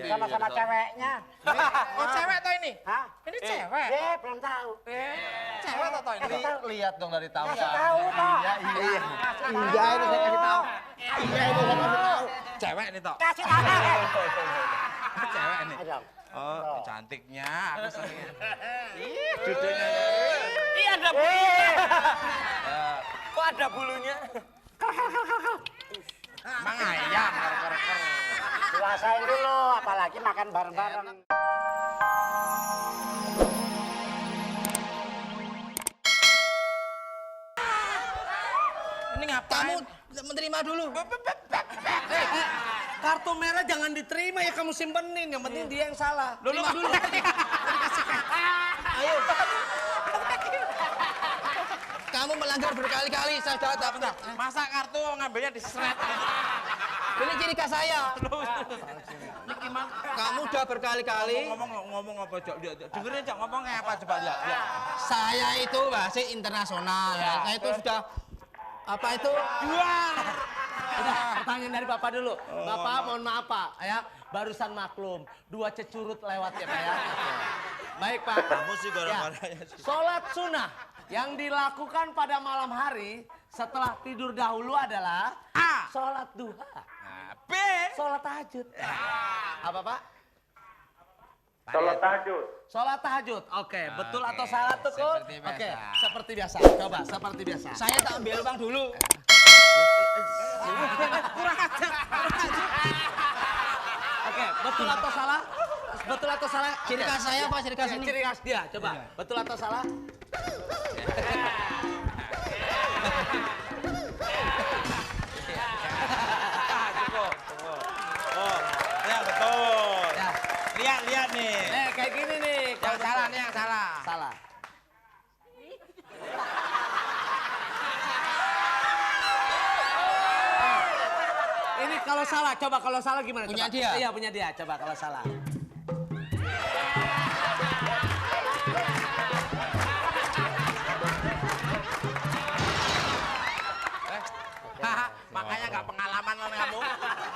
Sama-sama ceweknya. Oh cewek toh ini? Hah? Ini cewek? Belum tahu. Cewek toh ini? Lihat dong dari tahu. Kasih tahu toh. Iya. Iya Ini saya kasih tahu. Iya ini saya kasih tahu. Cewek ini toh? Kasih tahu. Cewek ini? Ayo. Oh cantiknya, aku seneng. Ih, duduknya. Iya ada bulunya. Kok ada bulunya? Emang ayam, ker. Puasain dulu, apalagi makan bareng-bareng. Ini ngapain? Kamu menerima dulu. Kartu merah jangan diterima ya kamu simpenin. Yang penting dia yang salah. Terima dulu. Ayo. Kamu melanggar berkali-kali. Saya sudah tahu. Bentar, masa kartu ngambilnya di seret? Ini ciri khas saya. Ini gimana? Kamu udah berkali-kali. Ngomong apa, Jok? Dengerin, Jok, ngomongnya apa coba lihat. Saya itu wasit internasional. Saya itu sudah apa itu? Jual. Udah, pertanyaan dari Bapak dulu. Bapak mohon maaf Pak, ya barusan maklum 2 cecurut lewat ya Pak ya. Baik Pak. Kamu sih gara-garanya sih. Sholat sunnah yang dilakukan pada malam hari setelah tidur dahulu adalah A. sholat duha. B. Sholat tahajud. Apa Pak? Sholat tahajud. Sholat tahajud. Oke, betul atau salah tuh Kul? Seperti biasa. Oke, seperti biasa. Coba seperti biasa. Saya tak ambil uang dulu. Kurang ajar. Oke, betul atau salah? Betul atau salah? Ciri khas saya apa ciri khas ini? Ciri khas dia. Coba. Betul atau salah? Cukup. Oh, ya betul. Ya. Lihat nih. Kayak gini nih. Yang salah nih, yang salah. Salah. Ini kalau salah, coba kalau salah gimana? Punya Coba. dia? Iya, punya dia. Coba kalau salah. Makanya nggak pengalaman kan kamu.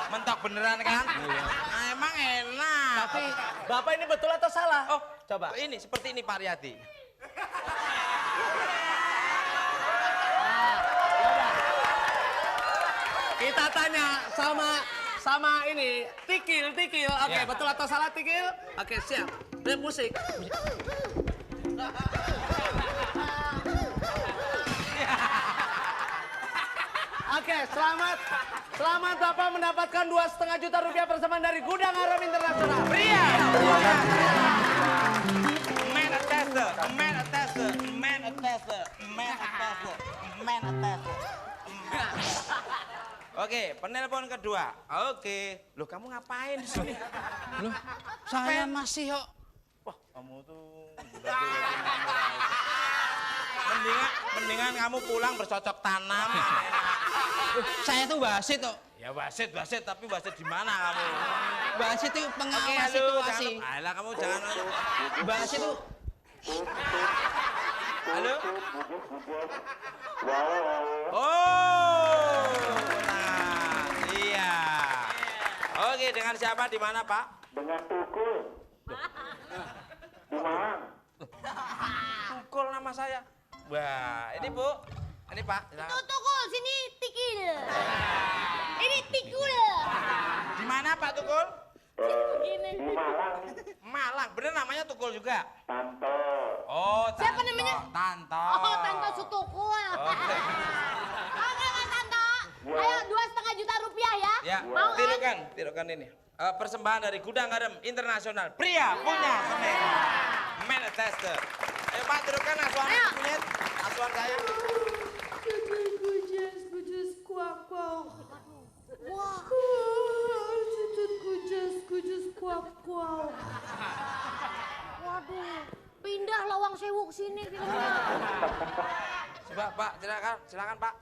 Mentok beneran kan? Nah, emang enak. Tapi Bapak ini betul atau salah? Oh, Coba. ini seperti ini Pak Riyadi. Kita tanya sama ini Tikil. Oke, Ya. betul atau salah Tikil? Oke, siap. Dan musik. Oke, selamat Bapak mendapatkan 2,5 juta rupiah persembahan dari Gudang Garam Internasional. Pria. Man attester. Oke, penelpon kedua. Oke. Loh, kamu ngapain di sini? Loh, saya masih kok. Wah, kamu tuh mendingan kamu pulang bercocok tanam. Saya tuh wasit kok. Ya wasit, tapi wasit di mana kamu? Wasit itu Oke, pengawas halo, situasi. alah kamu jangan. Wasit itu Halo? Oh, nah, iya. Oke, dengan siapa di mana, Pak? Dengan Tukul. Di Malang. Tukul nama saya. Wah, ini Bu. Ini Pak. silakan. Tukul, sini Tikil. Ini Tikul. Di mana Pak Tukul? Begini. Di Malang. Malang. Bener namanya Tukul juga? Tanto. Oh, Tanto. Siapa namanya? Tanto. Oh, Tante Sutukul. Oke, Mas Tanto. Ayo, 2,5 juta rupiah ya. Ya, Mau kan? tirukan ini. Persembahan dari Gudang Garam Internasional. Pria punya seni. Man attester. Ayo Pak, tirukan asuhan kunyit. Asuhan saya. Gujes, kuak, kuak. Wah, Gujes, kuak, kuak. waduh. Pindah Lawang Sewu ke sini filmnya. Coba Pak, silakan Pak.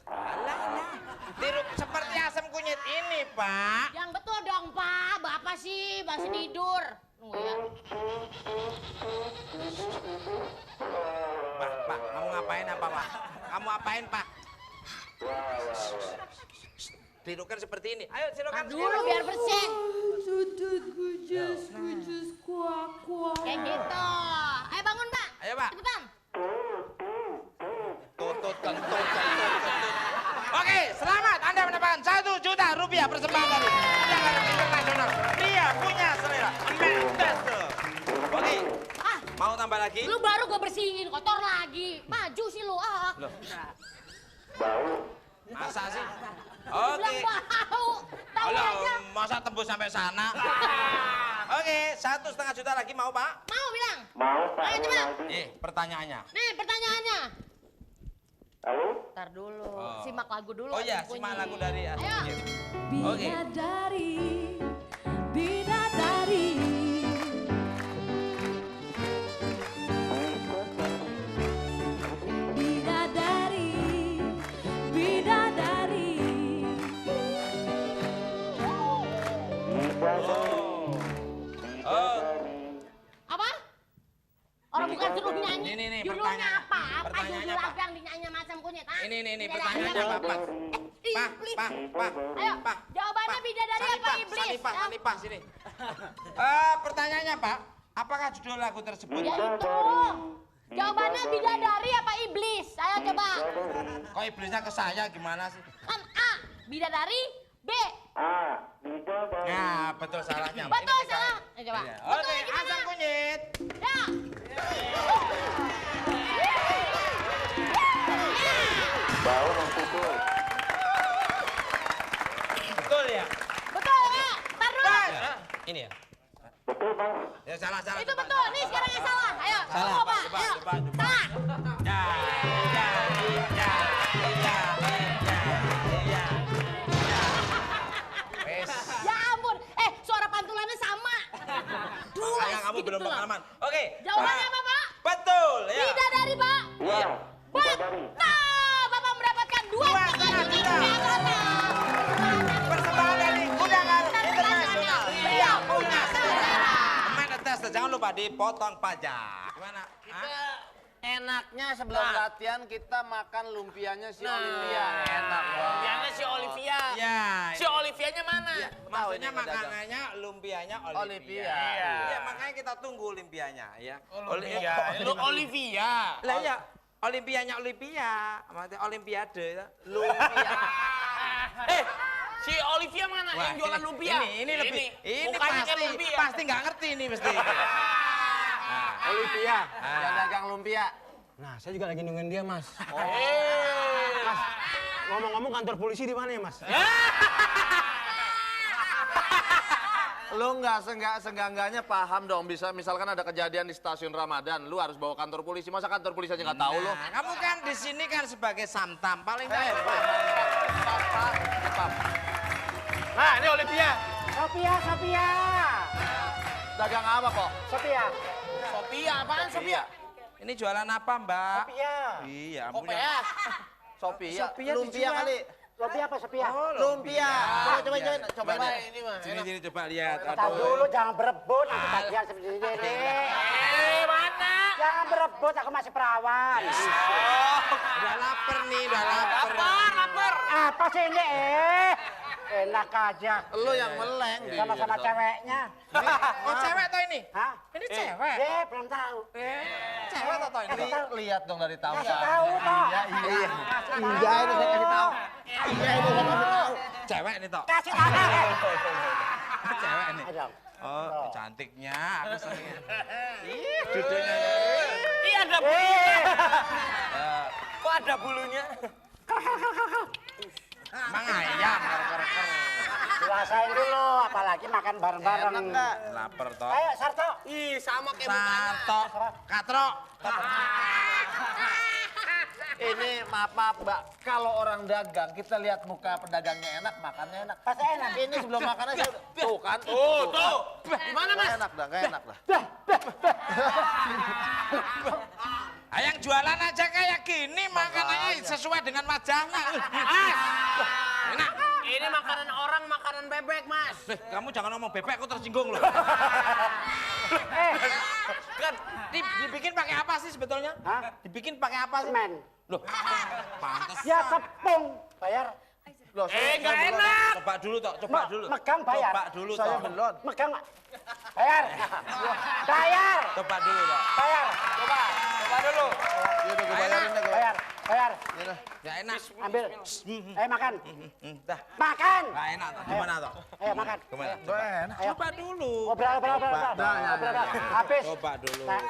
Alah. Tiru seperti asam kunyit ini, Pak. Yang betul dong, Pak. Bapak sih masih tidur. Tunggu ya. Pak, kamu ngapain apa, Pak? Kamu apain, Pak? didudukkan seperti ini. Ayo silakan. Dulu biar bersih. Sudut kujus kuak kuak. Kayak gitu. Ayo bangun, Pak. Ayo, Pak. Cepetan. Tutut, kentut, kentut, kentut. Oke, selamat Anda mendapatkan 1 juta rupiah persembahan dari Gudang Garam Internasional. Pria punya selera. Mel Tester. Oke, Ah, mau tambah lagi? lu baru gue bersihin, kotor lagi. Maju sih lu. Ah. Loh, Bau. masa sih? Bilang Oke. bau. Tahu Alah, aja. masa tembus sampai sana? Oke, 1,5 juta lagi mau, Pak? Mau bilang. Mau Pak Ayo, cepat. Ronaldi. Pertanyaannya. Nih pertanyaannya. Halo? Ntar dulu. Oh. Simak lagu dulu. Oh iya, Asam simak Kunyit. lagu dari Asam Ayo. Kunyit. Oke. Bidadari, bidadari. Bidadari, bidadari. Oh, Apa? Orang bukan suruh nyanyi. Nih, Judulnya pertanyaan. apa? Apa Pertanyaannya judul apa? apa yang dinyanyi sama Asam Kunyit? Ah? ini Bidadari pertanyaannya apa? apa, Pak? Pak, Pak. Ayo, Pak. jawabannya bidadari apa iblis? Sanipah, Ah? Sanipah, sini. Pertanyaannya, Pak. Apakah judul lagu tersebut? Ya itu. Jawabannya bidadari apa iblis? Ayo coba. Kok iblisnya ke saya gimana sih? Kan A, bidadari, B. A. Bidadari. Nah, betul salahnya. Betul Ini salah. Ayo coba. Iya. Betul Oke, gimana? Asam Kunyit. Ya. Bau mempukul. Betul ya? Betul ya. Ntar dulu. Ini ya? Betul Pak. Ya salah. Itu coba. betul. Nih sekarang yang salah. Ayo. Salah, Coba. coba, Ayo. coba. Salah. Ya, ya, ya, ya, ya. Wes. Ya ampun. Suara pantulannya sama. Makanya kamu belum gitu loh. pengalaman. Oke. Jawabannya apa, Pak? Betul ya. Bidadari, Pak. Iya. Bidadari. Betul. Bapak mendapatkan 2,5 juta rupiah total. Persembahan dari Gudang Garam Internasional. Pria punya selera. Main tes, jangan lupa dipotong pajak. Gimana? Hah? Enaknya sebelum latihan kita makan lumpianya si Olivia. Enak banget. Lumpianya si Olivia. Ya. Si Olivianya mana? Maksudnya ini pedagang. makanannya lumpianya Olivia. Olivia. Iya. Iya, makanya kita tunggu limpianya ya. Olimpia. Lu Olivia. Lah ya, Olimpianya Olimpia, maksudnya Olimpiade ya. Lumpia. Si Olivia mana Wah, yang jualan lumpia? Ini lebih, ini Mukanya kayak pasti, lumpia. pasti nggak ngerti ini pasti. Olivia. Ah. Yang dagang lumpia. Nah, saya juga lagi nungguin dia, Mas. Mas. Ngomong-ngomong kantor polisi di mana ya, Mas? Lu nggak seenggak-enggaknya paham dong, bisa misalkan ada kejadian di stasiun Ramadan, lu harus bawa kantor polisi. Masa kantor polisi aja nggak tahu lu? Nah, kamu kan di sini kan sebagai samtam, paling nggak Nah, ini Olivia. Sophia. Dagang apa kok? Sophia. Sophia, apaan Sophia? Ini jualan apa, Mbak? Sophia. Iya, ampun. Kopea. Sophia. Sophia Lumpia dijual. kali. Sophia apa Sophia? Oh, Lumpia. Coba Coba deh. Ini mah. Sini coba lihat. Tahu dulu, jangan berebut. Aku bagian seperti ini. Mana? Jangan berebut, aku masih perawan. Udah lapar nih, udah lapar. Lapar. Apa sih ini? Enak aja. Lu yang meleng. Sama-sama ceweknya. Oh, cewek atau ini? Hah? Ini cewek. Belum tahu. Cewek atau ini? Lihat dong dari tahu. Kasih tahu, Toh. Iya, Kasih tahu. Iya, ini saya kasih tahu. Iya, ini saya kasih tahu. Cewek ini, Tok. Kasih tahu. Cewek ini. Ayo. Oh, cantiknya. Aku seneng. Ih, duduknya. Iya ada bulunya. Kok ada bulunya? Emang ayam. Puasain dulu, apalagi makan bareng-bareng. Enak nggak? Lapar, Tok. Ayo, Sarto. Ih, sama kayak mukanya. Sarto. Katro. Ini maaf Mbak, kalau orang dagang kita lihat muka pedagangnya enak, makannya enak. Pasti enak. Ini sebelum makannya saya tuh kan. Tuh. Gimana Mas? Nggak enak dah, nggak enak dah. Yang jualan aja kayak gini, makanannya sesuai dengan wajahnya. Enak. Ini makanan orang, makanan bebek, Mas. Kamu jangan ngomong bebek, aku tersinggung loh. Kan dibikin pakai apa sih sebetulnya? Hah? Dibikin pakai apa sih? Semen. Loh, pantes. Ya tepung. Bayar. Loh, Nggak enak. Coba dulu toh, coba dulu. Megang bayar. Coba dulu Saya toh. belum. Megang. Bayar. Bayar. Coba dulu toh. Bayar. Coba dulu. Ya udah gue bayarin deh. Bayar. Bayar. Gak enak. Ambil. Ayo makan. Dah. Makan. Gak enak toh. Gimana toh? Ayo makan. Gimana? Gak enak. Ayo. Coba dulu. Ngobrol. Habis. Coba dulu. Nah,